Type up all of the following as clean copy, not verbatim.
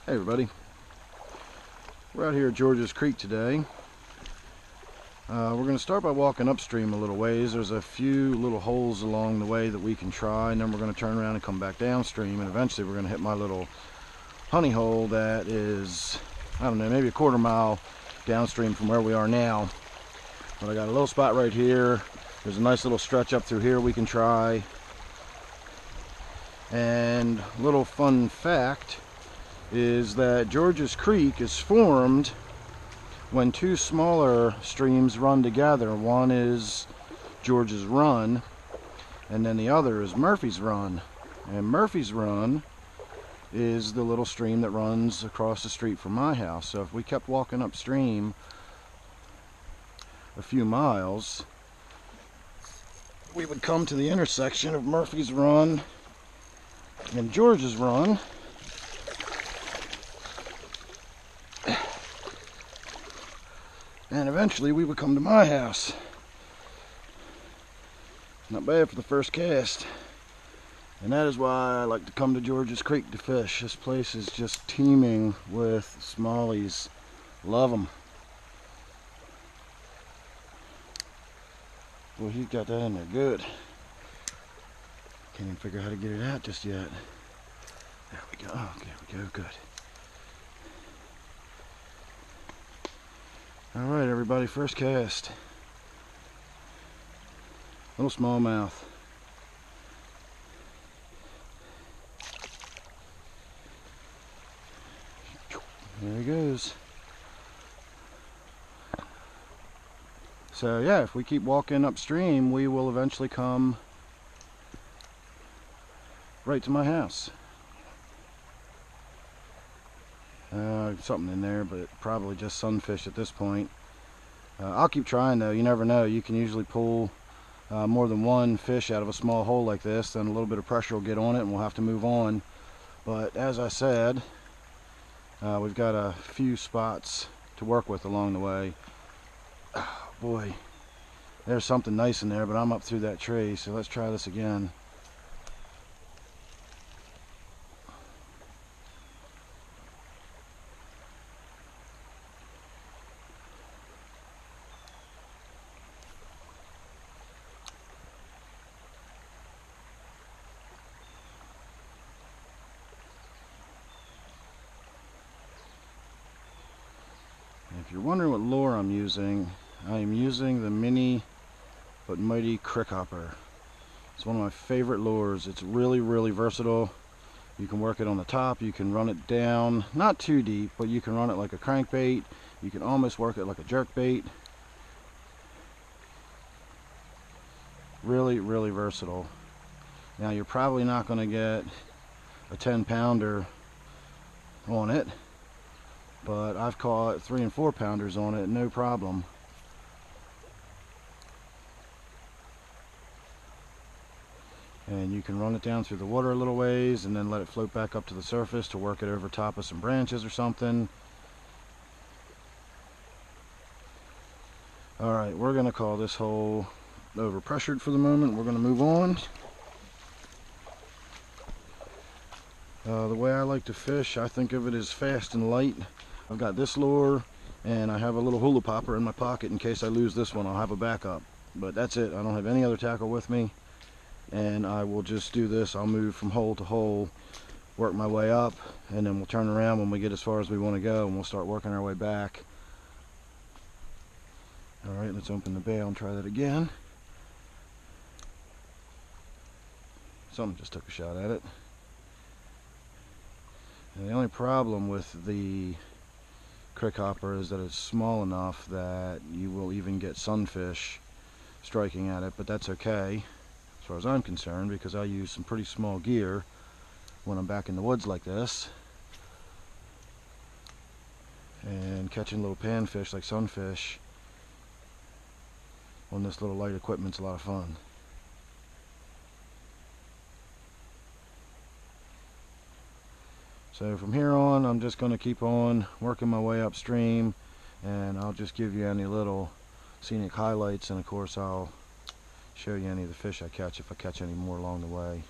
Hey everybody, we're out here at George's Creek today. We're going to start by walking upstream a little ways. There's a few little holes along the way that we can try, and then we're going to turn around and come back downstream, and eventually we're going to hit my little honey hole that is, I don't know, maybe a quarter mile downstream from where we are now. But I got a little spot right here. There's a nice little stretch up through here we can try. And a little fun fact is that George's Creek is formed when two smaller streams run together. One is George's Run, and then the other is Murphy's Run. And Murphy's Run is the little stream that runs across the street from my house. So if we kept walking upstream a few miles, we would come to the intersection of Murphy's Run and George's Run. And eventually we would come to my house. Not bad for the first cast. And that is why I like to come to George's Creek to fish. This place is just teeming with smallies. Love them. Boy, he's got that in there good. Can't even figure out how to get it out just yet. There we go. Oh, there we go. Good. Alright everybody, first cast. Little smallmouth. There he goes. So yeah, if we keep walking upstream, we will eventually come right to my house. Something in there, but probably just sunfish at this point. I'll keep trying though. You never know. You can usually pull more than one fish out of a small hole like this. Then a little bit of pressure will get on it and we'll have to move on. But as I said, we've got a few spots to work with along the way. Oh, boy, there's something nice in there, but I'm up through that tree, so let's try this again. If you're wondering what lure I'm using, I am using the mini but mighty crick hopper. It's one of my favorite lures. It's really versatile. You can work it on the top, you can run it down, not too deep, but you can run it like a crankbait. You can almost work it like a jerkbait. Really versatile. Now you're probably not going to get a 10-pounder on it, but I've caught 3 and 4 pounders on it, no problem. And you can run it down through the water a little ways and then let it float back up to the surface to work it over top of some branches or something. Alright, we're going to call this hole overpressured for the moment. We're going to move on. The way I like to fish, I think of it as fast and light. I've got this lure, and I have a little hula popper in my pocket in case I lose this one. I'll have a backup. But that's it. I don't have any other tackle with me. And I will just do this. I'll move from hole to hole, work my way up, and then we'll turn around when we get as far as we want to go, and we'll start working our way back. Alright, let's open the bail and try that again. Something just took a shot at it. And the only problem with the crick hopper is that it's small enough that you will even get sunfish striking at it, but that's okay as far as I'm concerned, because I use some pretty small gear when I'm back in the woods like this, and catching little panfish like sunfish on this little light equipment's a lot of fun. So from here on, I'm just going to keep on working my way upstream, and I'll just give you any little scenic highlights, and of course I'll show you any of the fish I catch if I catch any more along the way.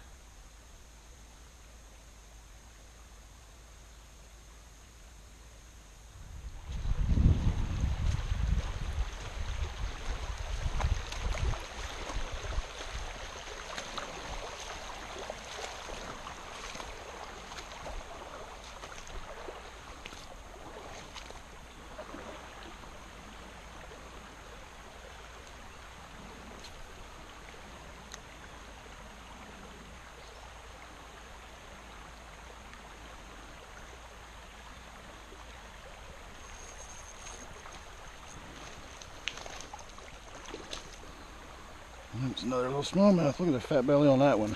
It's another little smallmouth. Look at the fat belly on that one.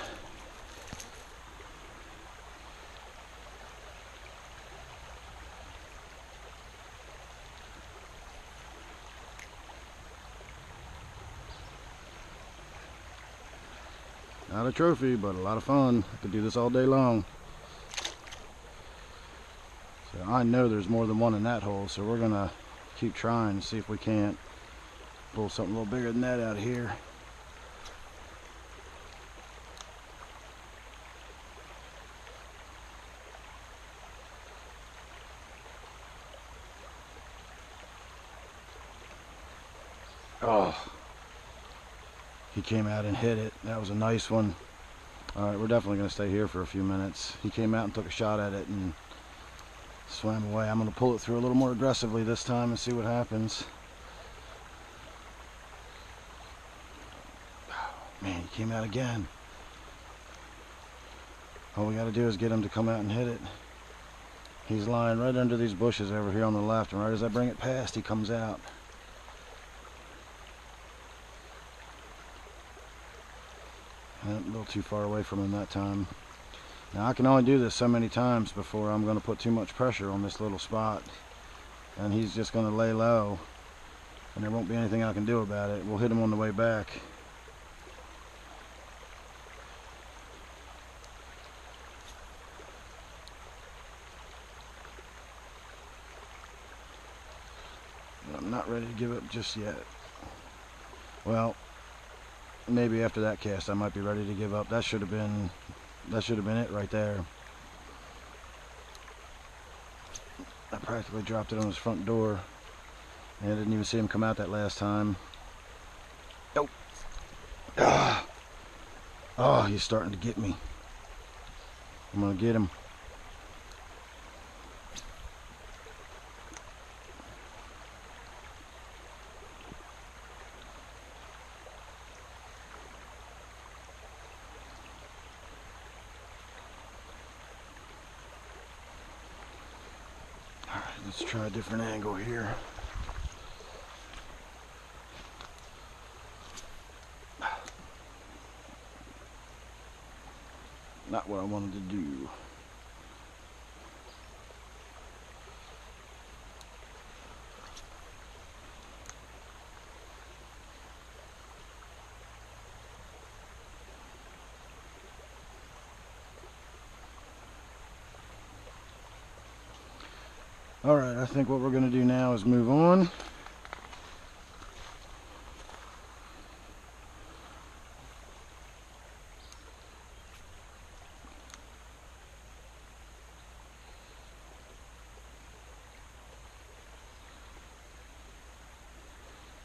Not a trophy, but a lot of fun. I could do this all day long. So I know there's more than one in that hole, so we're gonna keep trying and see if we can't pull something a little bigger than that out of here. Oh, he came out and hit it. That was a nice one. All right, we're definitely going to stay here for a few minutes. He came out and took a shot at it and swam away. I'm going to pull it through a little more aggressively this time and see what happens. Man, he came out again. All we got to do is get him to come out and hit it. He's lying right under these bushes over here on the left, and right as I bring it past, he comes out. A little too far away from him that time. Now I can only do this so many times before I'm going to put too much pressure on this little spot, and he's just going to lay low, and there won't be anything I can do about it. We'll hit him on the way back. I'm not ready to give up just yet. Well, maybe after that cast I might be ready to give up. That should have been it right there. I practically dropped it on his front door, and I didn't even see him come out that last time. Nope. Ah. Oh, he's starting to get me. I'm gonna get him. Let's try a different angle here. Not what I wanted to do. Alright, I think what we're going to do now is move on.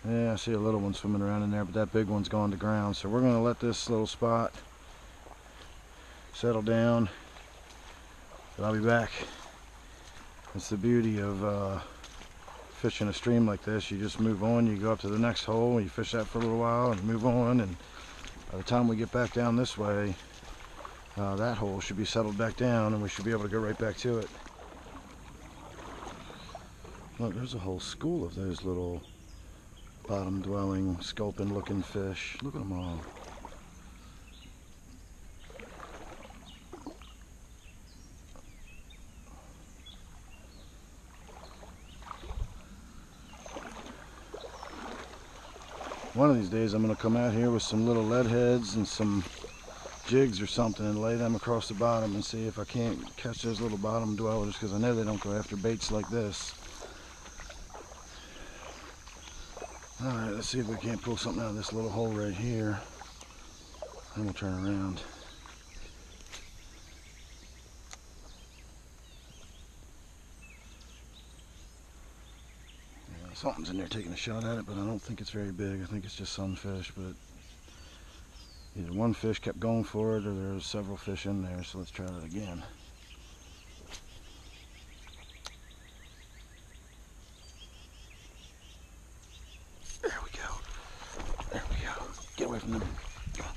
Yeah, I see a little one swimming around in there, but that big one's gone to ground. So we're going to let this little spot settle down, but I'll be back. That's the beauty of fishing a stream like this. You just move on, you go up to the next hole, you fish that for a little while and move on, and by the time we get back down this way, that hole should be settled back down and we should be able to go right back to it. Look, there's a whole school of those little bottom dwelling, sculpin looking fish. Look at them all. One of these days I'm going to come out here with some little lead heads and some jigs or something and lay them across the bottom and see if I can't catch those little bottom dwellers, because I know they don't go after baits like this. Alright, let's see if we can't pull something out of this little hole right here. Then we'll turn around. Yeah, something's in there taking a shot at it, but I don't think it's very big. I think it's just sunfish, but either one fish kept going for it or there's several fish in there, so let's try that again. There we go. There we go. Get away from them. Come on.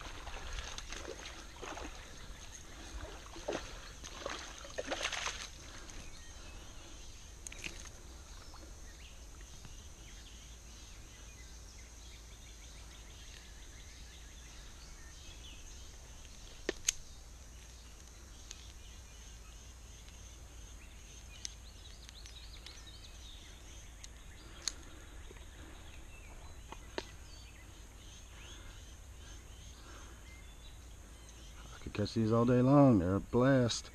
Catch these all day long. They're a blast.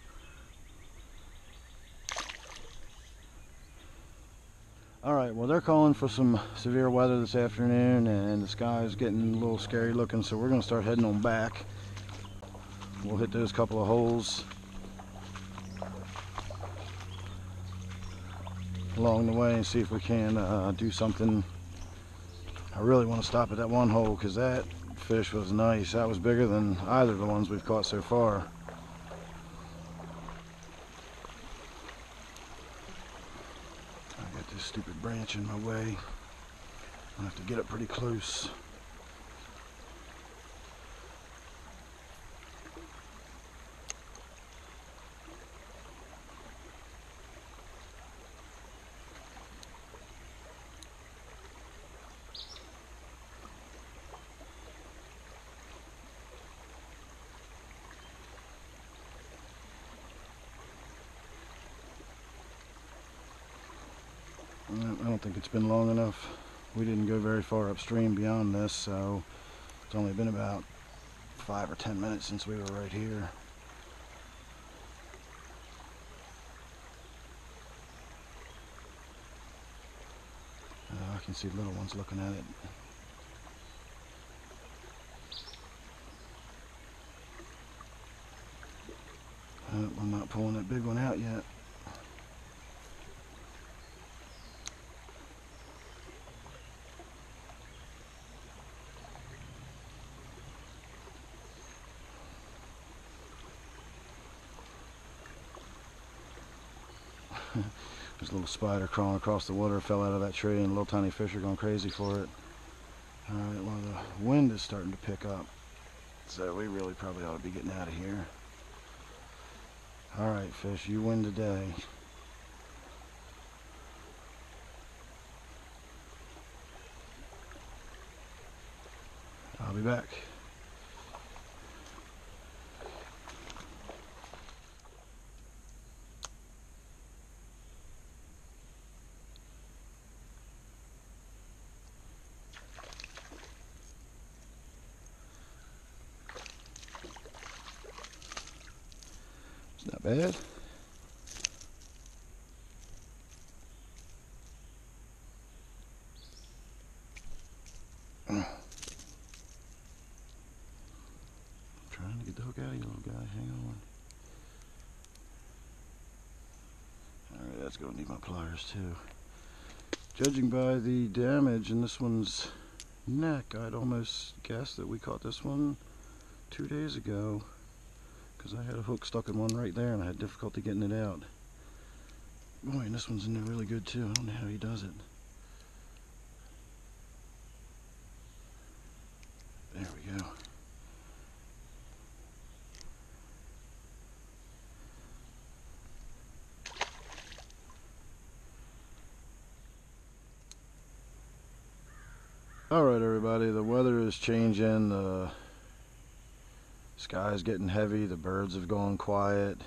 Alright, well they're calling for some severe weather this afternoon, and the sky is getting a little scary looking, so we're going to start heading on back. We'll hit those couple of holes along the way and see if we can do something. I really want to stop at that one hole because that fish was nice. That was bigger than either of the ones we've caught so far. I got this stupid branch in my way. I have to get up pretty close. I don't think it's been long enough. We didn't go very far upstream beyond this, so it's only been about 5 or 10 minutes since we were right here. I can see little ones looking at it. I'm not pulling that big one out yet. There's a little spider crawling across the water, fell out of that tree, and little tiny fish are going crazy for it. Alright, well the wind is starting to pick up, so we really probably ought to be getting out of here. Alright fish, you win today. I'll be back. It's not bad. Trying to get the hook out of you, little guy. Hang on. Alright, that's going to need my pliers too. Judging by the damage in this one's neck, I'd almost guess that we caught this one 2 days ago, because I had a hook stuck in one right there and I had difficulty getting it out. Boy, and this one's in there really good too. I don't know how he does it. There we go. Alright everybody, the weather is changing, the sky is getting heavy, the birds have gone quiet,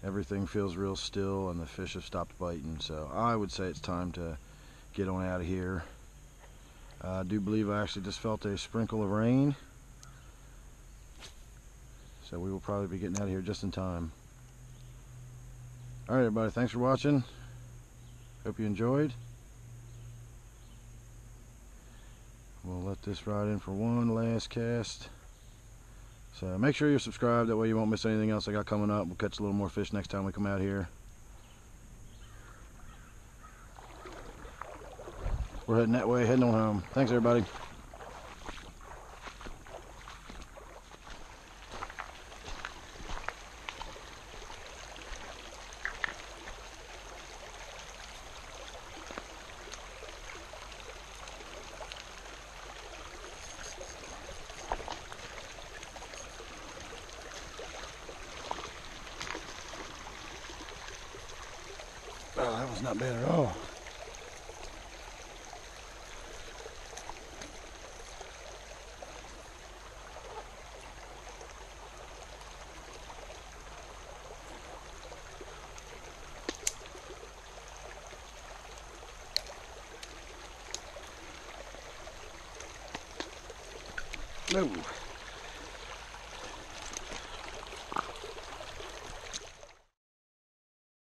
everything feels real still, and the fish have stopped biting, so I would say it's time to get on out of here. I do believe I actually just felt a sprinkle of rain, so we will probably be getting out of here just in time. Alright everybody, thanks for watching, hope you enjoyed. We'll let this ride in for one last cast. So make sure you're subscribed, that way you won't miss anything else I got coming up. We'll catch a little more fish next time we come out here. We're heading that way, heading on home. Thanks everybody. Oh, that was not bad at all. No.